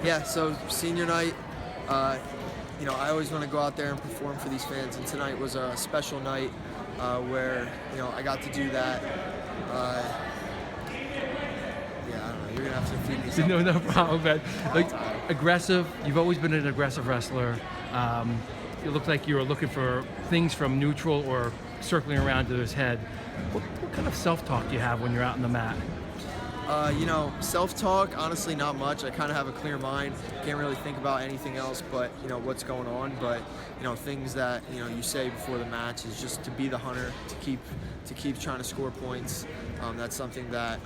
Yeah, so senior night, I always want to go out there and perform for these fans, and tonight was a special night where, I got to do that. Yeah, I don't know. You're going to have to feed me something. No problem, man. Like, aggressive. You've always been an aggressive wrestler. It looked like you were looking for things from neutral or circling around to his head. What kind of self-talk do you have when you're out on the mat? Self-talk, honestly, not much. I kind of have a clear mind. Can't really think about anything else but, what's going on. But, things that, you say before the match is just to be the hunter, to keep trying to score points. That's something that,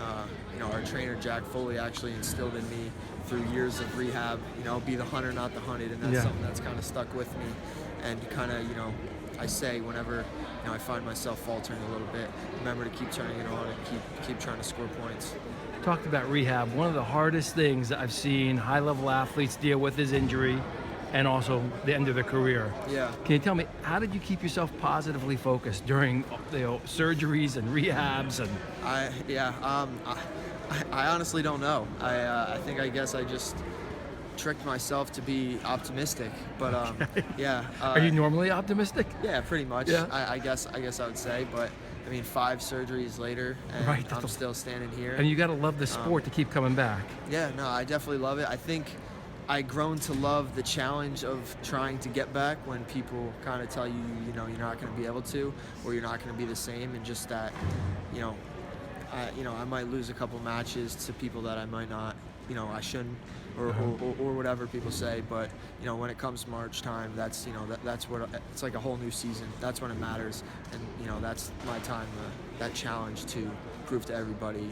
our trainer, Jack Foley, actually instilled in me through years of rehab. Be the hunter, not the hunted. And that's something that's kind of stuck with me. And kind of, I say whenever, I find myself faltering a little bit, remember to keep turning it on and keep trying to score points. Talked about rehab. One of the hardest things that I've seen high-level athletes deal with is injury and also the end of their career. Yeah. Can you tell me, how did you keep yourself positively focused during surgeries and rehabs? And I honestly don't know. I guess I just tricked myself to be optimistic, but yeah. Are you normally optimistic? Yeah, pretty much. Yeah. I guess I would say, but 5 surgeries later, and right, I'm still standing here. And you got to love the sport to keep coming back. Yeah, no, I definitely love it. I think I grown to love the challenge of trying to get back when people kind of tell you, you're not going to be able to, or you're not going to be the same, and just that, I might lose a couple matches to people that I might not, I shouldn't, or whatever people say. But when it comes March time, that's that's what it's like, a whole new season. That's when it matters, and that's my time, that challenge to prove to everybody,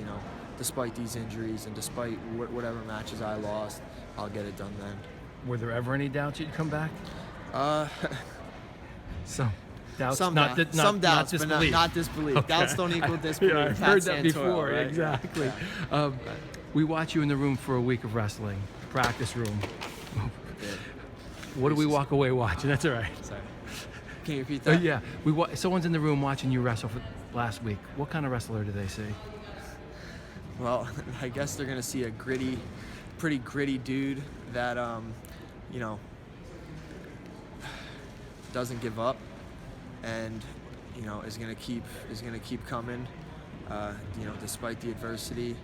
despite these injuries and despite whatever matches I lost, I'll get it done then. Were there ever any doubts you'd come back? Some doubts, some not doubts, disbelief. but not disbelief. Okay. Doubts don't equal disbelief. Yeah, I've heard that Santoral, before. right? Exactly. Yeah. We watch you in the room for a week of wrestling, practice room. What do we walk away watching? That's all right. Sorry. Can you repeat that? Yeah. Someone's in the room watching you wrestle for last week. What kind of wrestler do they see? Well, I guess they're gonna see a pretty gritty dude that doesn't give up, and is gonna keep coming. Despite the adversity,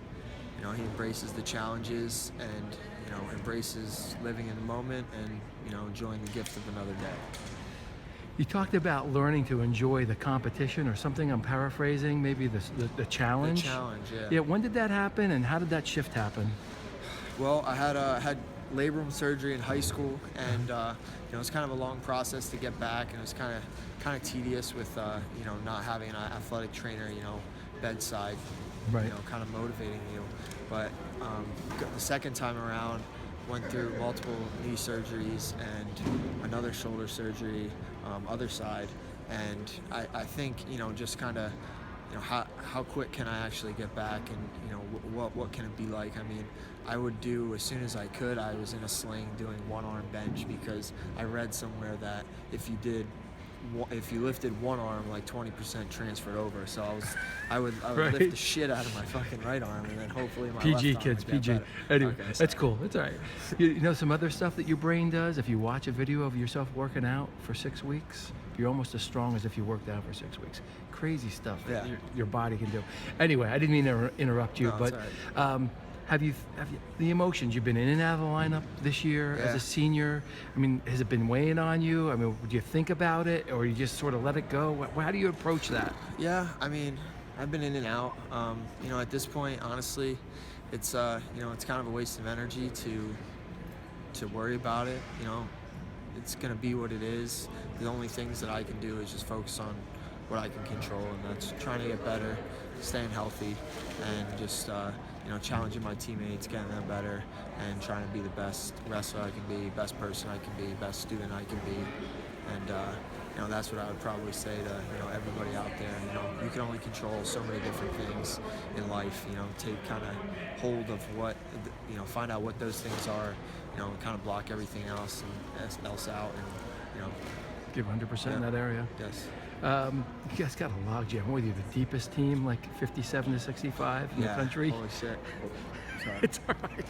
he embraces the challenges and embraces living in the moment and enjoying the gift of another day. You talked about learning to enjoy the competition, or something. I'm paraphrasing, maybe the challenge. The challenge, yeah. Yeah. When did that happen, and how did that shift happen? Well, I had labrum surgery in high school, and it was kind of a long process to get back, and it was kind of tedious with not having an athletic trainer bedside, right. Kind of motivating you. But the second time around, went through multiple knee surgeries and another shoulder surgery, other side, and I think just kind of how quick can I actually get back, and what can it be like? I would do, as soon as I could, I was in a sling doing one-arm bench, because I read somewhere that if you lifted one arm, like 20% transferred over. So I would right. lift the shit out of my fucking right arm, and then hopefully my PG left kids, arm would get PG. better. Anyway, Okay, that's cool. That's all right. You know some other stuff that your brain does? If you watch a video of yourself working out for 6 weeks, you're almost as strong as if you worked out for 6 weeks. Crazy stuff that your body can do. Anyway, I didn't mean to interrupt you, No, but it's all right. have you the emotions? You've been in and out of the lineup this year as a senior. Has it been weighing on you? Would you think about it, or you just sort of let it go? How do you approach that? Yeah, I've been in and out. At this point, honestly, it's it's kind of a waste of energy to worry about it. It's gonna be what it is. The only things that I can do is just focus on what I can control, and that's trying to get better, staying healthy, and just challenging my teammates, getting them better, and trying to be the best wrestler I can be, best person I can be, best student I can be. And that's what I would probably say to everybody out there. You can only control so many different things in life. Take kind of hold of what find out what those things are. And kind of block everything else out, and Give 100% in that area. Yes. You guys got a logjam. What are you, the deepest team, like 57 to 65 in the country? Holy shit. truck. It's all right.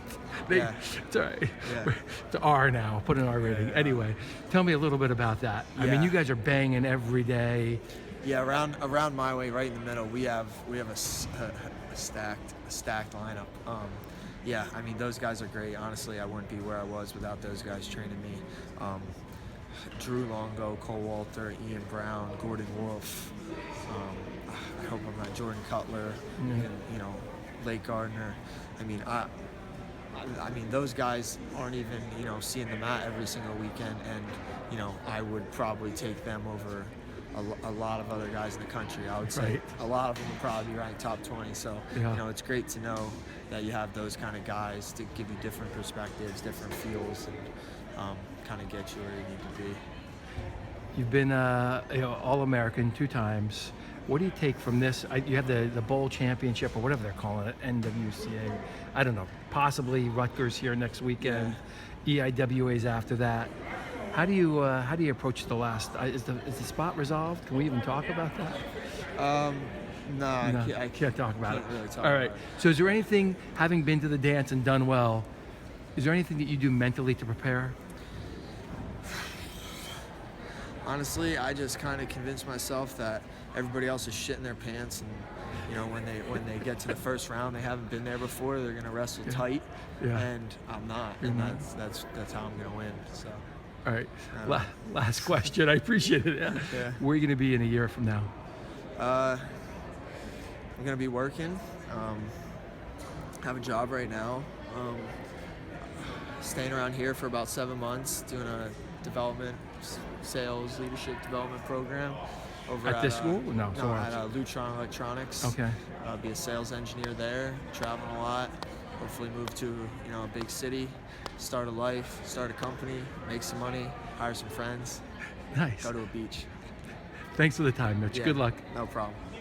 Yeah. It's all right. Yeah. It's an R now. Put an R rating. yeah. Anyway, tell me a little bit about that. I mean, Yeah. you guys are banging every day. Yeah, around my way, right in the middle, we have a stacked lineup. Yeah, I mean those guys are great. Honestly, I wouldn't be where I was without those guys training me. Drew Longo, Cole Walter, Ian Brown, Gordon Wolf. I hope I'm not Jordan Cutler. And, Lake Gardner. I mean, I mean those guys aren't even seeing the mat every single weekend, and I would probably take them over a lot of other guys in the country. I would say Right. a lot of them would probably be ranked top 20. So Yeah. it's great to know that you have those kind of guys to give you different perspectives, different feels, and kind of get you where you need to be. You've been All-American 2 times. What do you take from this? You have the bowl championship or whatever they're calling it, NWCA. I don't know. Possibly Rutgers here next weekend. EIWA's after that. How do you approach the last? Is the spot resolved? Can we even talk about that? No, I can't talk about it. can't really talk All right. about it. So is there anything, having been to the dance and done well, is there anything that you do mentally to prepare? Honestly, I just kind of convinced myself that everybody else is shitting their pants, and when they get to the first round, they haven't been there before. They're gonna wrestle tight, Yeah. and I'm not, and that's how I'm gonna win. So. All right. Last question. I appreciate it. Yeah. Where are you going to be in a year from now? I'm gonna be working. Have a job right now. Staying around here for about 7 months, doing a sales leadership development program over At this school? No, No, somewhere at else. Lutron Electronics. Okay. I'll be a sales engineer there, traveling a lot. Hopefully move to a big city, start a life, start a company, make some money, hire some friends, Nice. go to a beach. Thanks for the time, Mitch. Yeah, Good luck. No problem.